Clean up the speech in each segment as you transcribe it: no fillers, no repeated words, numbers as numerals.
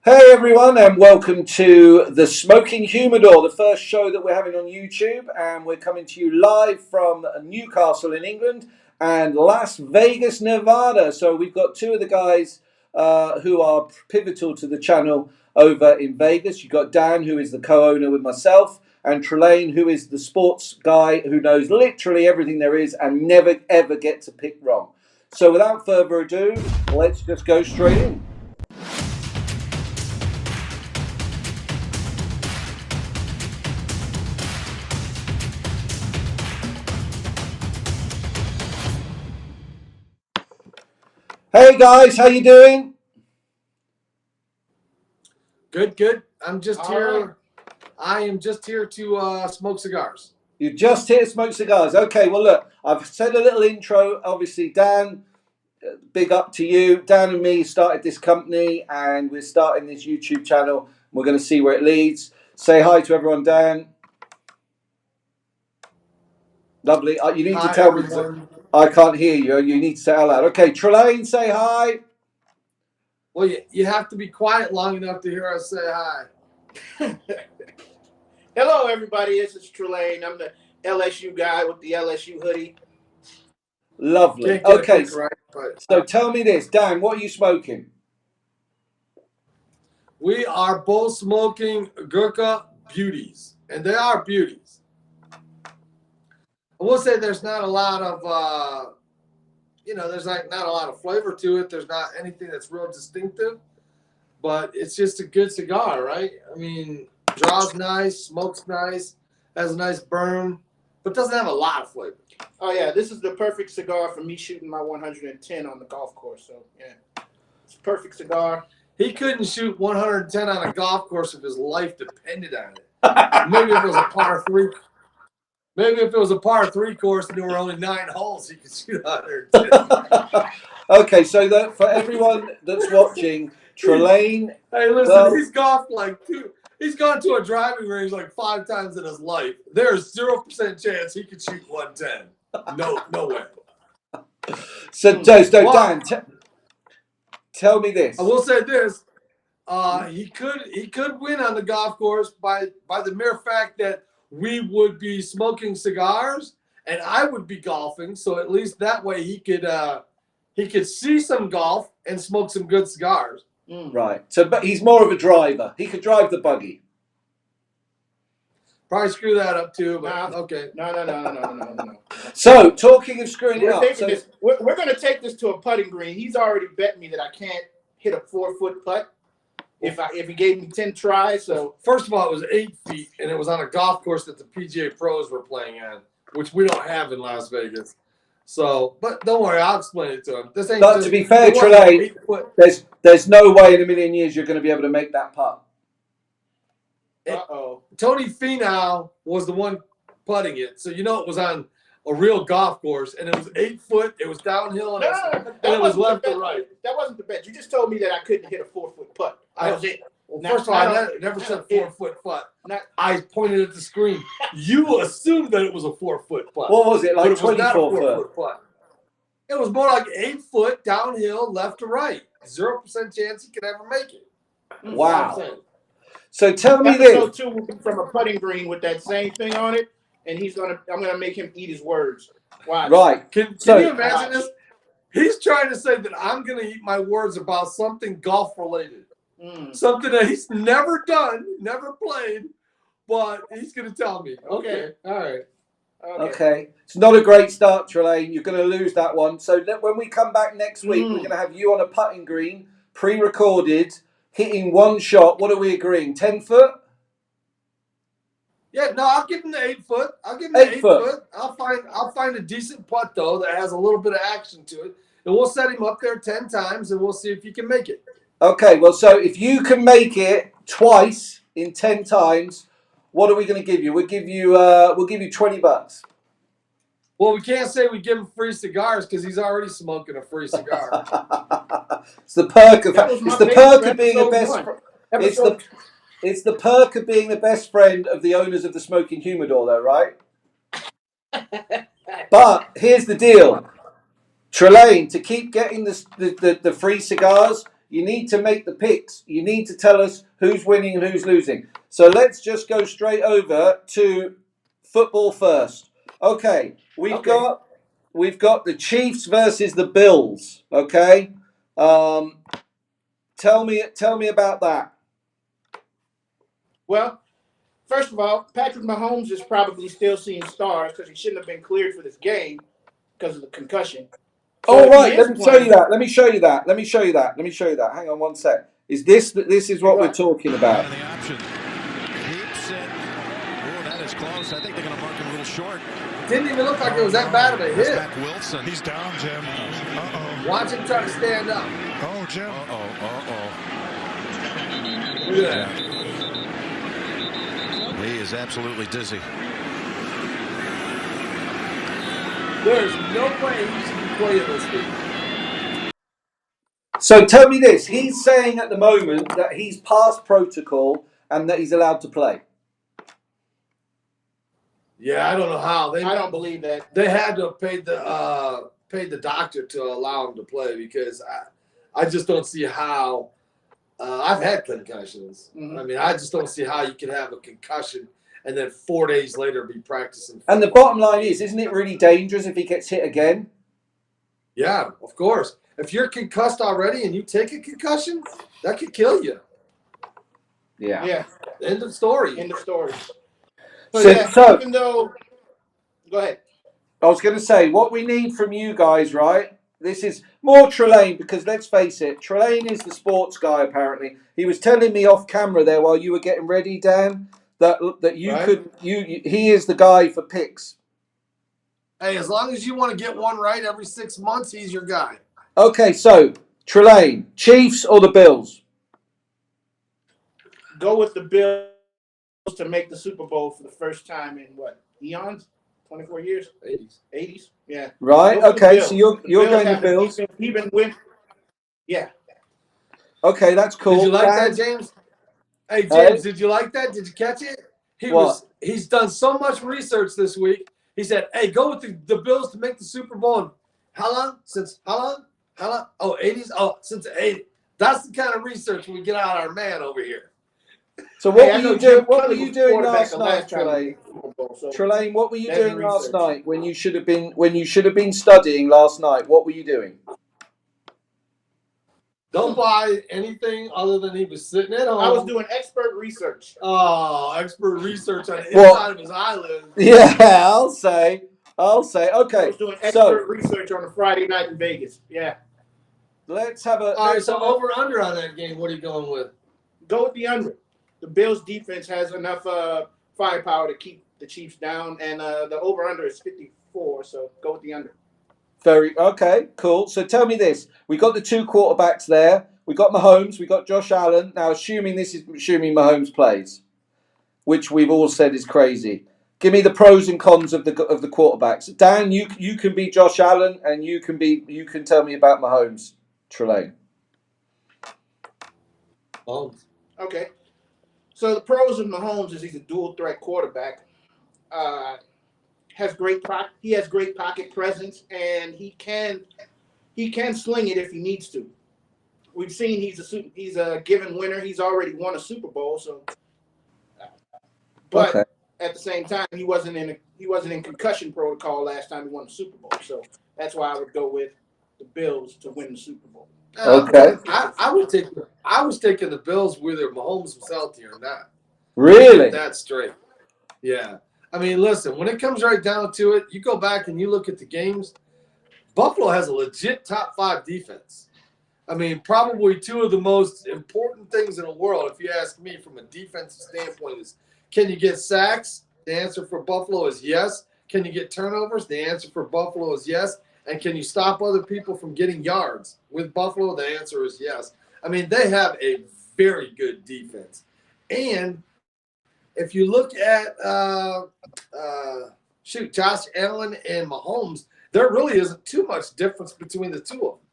Hey everyone, and welcome to the Smoking Humidor, the first show that we're having on YouTube, and we're coming to you live from Newcastle in England and Las Vegas, Nevada. So we've got two of the guys who are pivotal to the channel over in Vegas. You've got Dan, who is the co-owner with myself, and Tralane, who is the sports guy who knows literally everything there is and never ever gets a pick wrong. So without further ado, let's just go straight in. Hey guys, how you doing? Good, good. I'm just here. I am just here to smoke cigars. You're just here to smoke cigars. Okay, well look, I've said a little intro. Obviously, Dan, big up to you. Dan and me started this company and we're starting this YouTube channel. We're going to see where it leads. Say hi to everyone, Dan. Lovely. You need to tell everyone. Me. I can't hear you. You need to say out loud. Okay, Tralane, say hi. Well, you have to be quiet long enough to hear us say hi. Hello, everybody. This is Tralane. I'm the LSU guy with the LSU hoodie. Lovely. Okay, so tell me this. Dan, what are you smoking? We are both smoking Gurkha Beauties, and they are beauties. I will say there's not a lot of, there's like not a lot of flavor to it. There's not anything that's real distinctive, but it's just a good cigar, right? I mean, draws nice, smokes nice, has a nice burn, but doesn't have a lot of flavor. Oh, yeah, this is the perfect cigar for me shooting my 110 on the golf course. So, yeah, it's a perfect cigar. He couldn't shoot 110 on a golf course if his life depended on it. Maybe if it was a par three. Maybe if it was a par three course and there were only 9 holes, he could shoot 110. Okay, so for everyone that's watching, Tralane. Hey, listen, he's golfed like two. He's gone to a driving range like 5 times in his life. There's 0% chance he could shoot 110. No way. So, Dan, tell me this. I will say this: he could win on the golf course by the mere fact that we would be smoking cigars and I would be golfing. So at least that way he could see some golf and smoke some good cigars. Right. So, but he's more of a driver. He could drive the buggy. Probably screw that up too, but okay. No. So, talking of screwing it up, we're going to take this to a putting green. He's already bet me that I can't hit a 4-foot putt if he gave me 10 tries. So first of all, it was 8 feet, and it was on a golf course that the PGA pros were playing on, which we don't have in Las Vegas. So, but don't worry, I'll explain it to him. This ain't. But to be fair, Tralane, there's no way in a million years you're going to be able to make that putt. Tony Finau was the one putting it, so it was on a real golf course, and it was 8 foot. It was downhill, and it was left to right. That wasn't the bet. You just told me that I couldn't hit a 4-foot putt. That was it. Well, first of all, I never said 4-foot putt. I pointed at the screen. You assumed that it was a 4-foot putt. What was it, like 24 foot? It was more like 8 foot downhill, left to right. 0% chance he could ever make it. Wow. So tell me this. Episode 2 will be from a putting green with that same thing on it, and I'm gonna make him eat his words. Wow. Right. Can you imagine this? He's trying to say that I'm gonna eat my words about something golf related. Something that he's never done, never played, but he's going to tell me. Okay. All right. Okay. It's not a great start, Tralane. You're going to lose that one. So when we come back next week, we're going to have you on a putting green, pre-recorded, hitting one shot. What are we agreeing? 10 foot? Yeah, no, I'll give him the 8 foot. I'll give him the 8 foot. I'll find a decent putt, though, that has a little bit of action to it. And we'll set him up there 10 times, and we'll see if he can make it. Okay, well, so if you can make it twice in 10 times, what are we going to give you? We'll give you $20. Well, we can't say we give him free cigars because he's already smoking a free cigar. It's the perk of being the best. It's the perk of being the best friend of the owners of the Smoking Humidor, though, right? But here's the deal, Tralane. To keep getting the free cigars, You need to make the picks. You need to tell us who's winning and who's losing. So let's just go straight over to football first. Okay, we've got the Chiefs versus the Bills. Okay, tell me about that. Well, first of all, Patrick Mahomes is probably still seeing stars because he shouldn't have been cleared for this game because of the concussion. So All if he right, is let me show you playing, that. Let me show you that. Let me show you that. Let me show you that. Hang on one sec. This is what we're right. talking about? The option keeps it. Oh, that is close. I think they're going to mark him a little short. Didn't even look like it was that bad of a That's hit. back Wilson. He's down, Jim. Uh-oh. Watch him try to stand up. Oh, Jim. Look at that. He is absolutely dizzy. There's no way he should be playing this game. So tell me this. He's saying at the moment that he's past protocol and that he's allowed to play. Yeah, I don't know how. I don't believe that. They had to have paid the doctor to allow him to play because I just don't see how. I've had concussions. Mhm. I mean, I just don't see how you can have a concussion and then 4 days later be practicing. And the bottom line is, isn't it really dangerous if he gets hit again? Yeah, of course. If you're concussed already and you take a concussion, that could kill you. Yeah. Yeah. End of story. End of story. So Even though, go ahead. I was going to say, what we need from you guys, right? This is more Tralane, because let's face it, Tralane is the sports guy, apparently. He was telling me off camera there while you were getting ready, Dan, that you Right. could, he is the guy for picks. Hey, as long as you want to get one right every 6 months, he's your guy. Okay, so, Tralane, Chiefs or the Bills? Go with the Bills to make the Super Bowl for the first time in what? Eons? 24 years? 80s. 80s? Yeah. Right, Go for the okay, Bills. so you're The going the have a Bills. defense, even win. Yeah. Okay, that's cool. Did you like Dan? that, James? Hey, James, did you like that? Did you catch it? He's done so much research this week. He said, hey, go with the Bills to make the Super Bowl. And how long? How long? Oh, 80s? Oh, since the 80s. That's the kind of research we get out of our man over here. So what were you doing last night, Tralane? Tralane, what were you doing last night when you should have been studying last night? What were you doing? Don't buy anything other than he was sitting at home. I was doing expert research. Oh, expert research on the inside of his eyelids. Yeah, I'll say. Okay. I was doing expert research on a Friday night in Vegas. Yeah. Let's have a. All right, so over under on that game. What are you going with? Go with the under. The Bills defense has enough firepower to keep the Chiefs down, and the over under is 54. So go with the under. Okay, cool. So tell me this: we got the two quarterbacks there. We got Mahomes. We got Josh Allen. Now, assuming Mahomes plays, which we've all said is crazy. Give me the pros and cons of the quarterbacks. Dan, you can be Josh Allen, and you can tell me about Mahomes. Tralane. Okay. So the pros of Mahomes is he's a dual threat quarterback. He has great pocket presence, and he can sling it if he needs to. We've seen he's a given winner. He's already won a Super Bowl, so. But okay. At the same time, he wasn't in concussion protocol last time he won the Super Bowl, so that's why I would go with the Bills to win the Super Bowl. Okay. I was taking the Bills whether Mahomes was healthy or not. Really? That's straight. Yeah. I mean, listen, when it comes right down to it, you go back and you look at the games, Buffalo has a legit top 5 defense. I mean, probably two of the most important things in the world, if you ask me from a defensive standpoint, is can you get sacks? The answer for Buffalo is yes. Can you get turnovers? The answer for Buffalo is yes. And can you stop other people from getting yards? With Buffalo, the answer is yes. I mean, they have a very good defense. And if you look at Josh Allen and Mahomes, there really isn't too much difference between the two of them.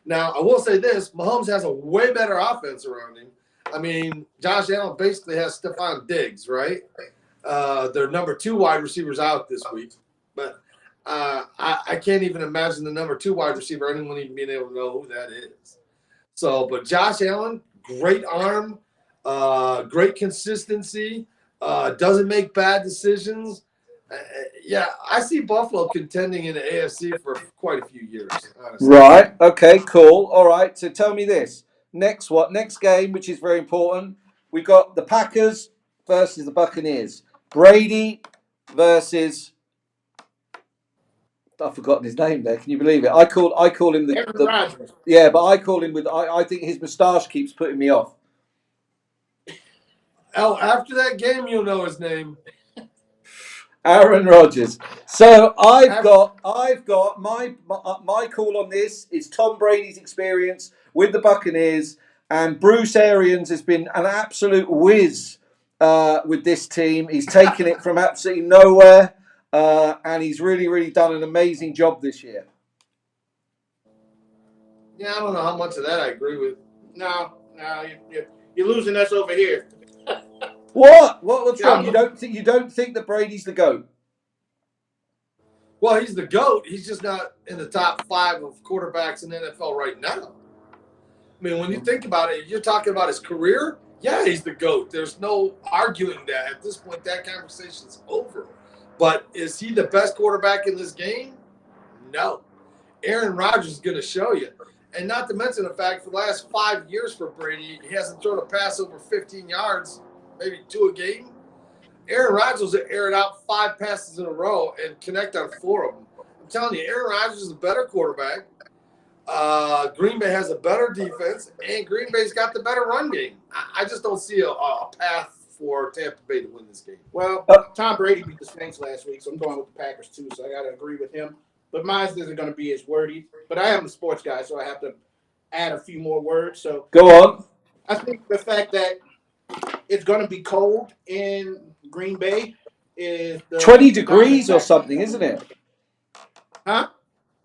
Now, I will say this, Mahomes has a way better offense around him. I mean, Josh Allen basically has Stephon Diggs, right? Their number 2 wide receiver's out this week. But I can't even imagine the number 2 wide receiver, anyone even being able to know who that is. So, but Josh Allen, great arm, great consistency, doesn't make bad decisions. Yeah, I see Buffalo contending in the AFC for quite a few years, honestly. Right. Okay. Cool. All right. So tell me this. Next game, which is very important. We got the Packers versus the Buccaneers. Brady versus. I've forgotten his name there. Can you believe it? I call him Aaron the Rodgers. yeah, but I call him with. I think his moustache keeps putting me off. Oh, after that game, you'll know his name. Aaron Rodgers. So I've got my call on this is Tom Brady's experience with the Buccaneers, and Bruce Arians has been an absolute whiz with this team. He's taken it from absolutely nowhere, and he's really done an amazing job this year. Yeah, I don't know how much of that I agree with. No, you're losing us over here. What's Yeah, wrong? You don't think that Brady's the GOAT? Well, he's the GOAT. He's just not in the top 5 of quarterbacks in the NFL right now. I mean, when you think about it, you're talking about his career. Yeah, he's the GOAT. There's no arguing that. At this point, that conversation's over. But is he the best quarterback in this game? No. Aaron Rodgers is going to show you. And not to mention the fact for the last 5 years for Brady, he hasn't thrown a pass over 15 yards, maybe 2 a game. Aaron Rodgers aired out 5 passes in a row and connect on 4 of them. I'm telling you, Aaron Rodgers is a better quarterback. Green Bay has a better defense, and Green Bay's got the better run game. I just don't see a path for Tampa Bay to win this game. Well, Tom Brady beat the Saints last week, so I'm going with the Packers too. So I got to agree with him. But mine isn't going to be as wordy. But I am a sports guy, so I have to add a few more words. So Go on. I think the fact that it's going to be cold in Green Bay is 20 degrees or something, isn't it? Huh?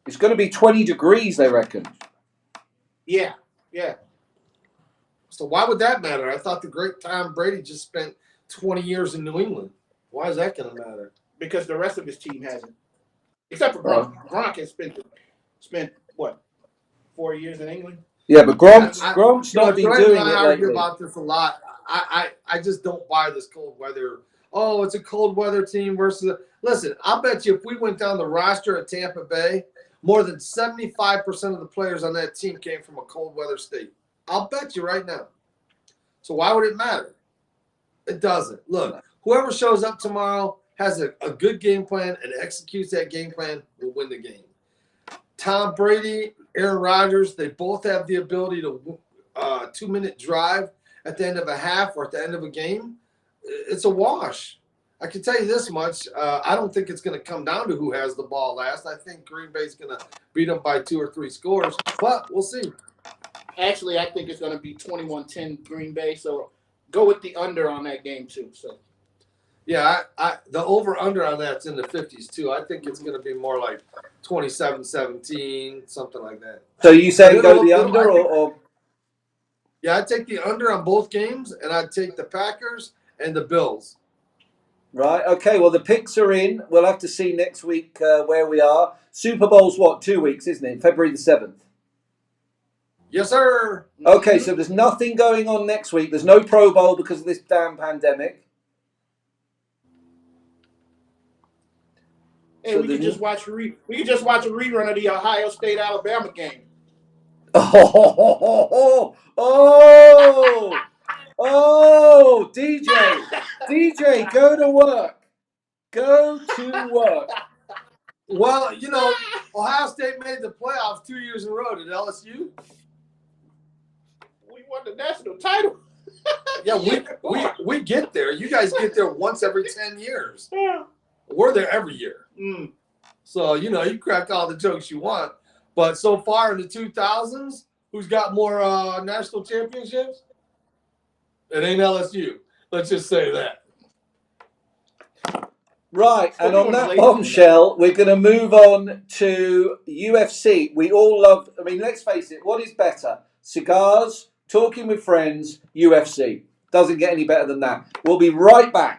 It's going to be 20 degrees, they reckon. Yeah. So why would that matter? I thought the great Tom Brady just spent 20 years in New England. Why is that going to matter? Because the rest of his team hasn't. Except for Gronk. Gronk has spent what, 4 years in England? Yeah, but Gronk's not been doing it I argue lately. about this a lot. I just don't buy this cold weather. Oh, it's a cold weather team versus. Listen, I'll bet you if we went down the roster at Tampa Bay, more than 75% of the players on that team came from a cold weather state. I'll bet you right now. So why would it matter? It doesn't. Look, whoever shows up tomorrow has a good game plan and executes that game plan will win the game. Tom Brady, Aaron Rodgers, they both have the ability to 2-minute drive at the end of a half or at the end of a game. It's a wash. I can tell you this much. I don't think it's going to come down to who has the ball last. I think Green Bay's going to beat them by 2 or 3 scores, but we'll see. Actually, I think it's going to be 21-10 Green Bay. So go with the under on that game too. So. Yeah, the over-under on that's in the 50s, too. I think it's going to be more like 27-17, something like that. So you saying go the under or? Yeah, I'd take the under on both games, and I'd take the Packers and the Bills. Right, okay, well, the picks are in. We'll have to see next week where we are. Super Bowl's what, 2 weeks, isn't it? February the 7th. Yes, sir. Okay, so there's nothing going on next week. There's no Pro Bowl because of this damn pandemic. Hey, we could just watch a rerun of the Ohio State Alabama game. DJ, go to work. Go to work. Well, you know, Ohio State made the playoffs 2 years in a row. Did LSU? We won the national title. Yeah, we get there. You guys get there once every 10 years. Yeah. We're there every year. Mm. So, you know, you crack all the jokes you want. But so far in the 2000s, who's got more national championships? It ain't LSU. Let's just say that. Right, and on that bombshell, we're going to move on to UFC. We all love, I mean, let's face it, what is better? Cigars, talking with friends, UFC. Doesn't get any better than that. We'll be right back.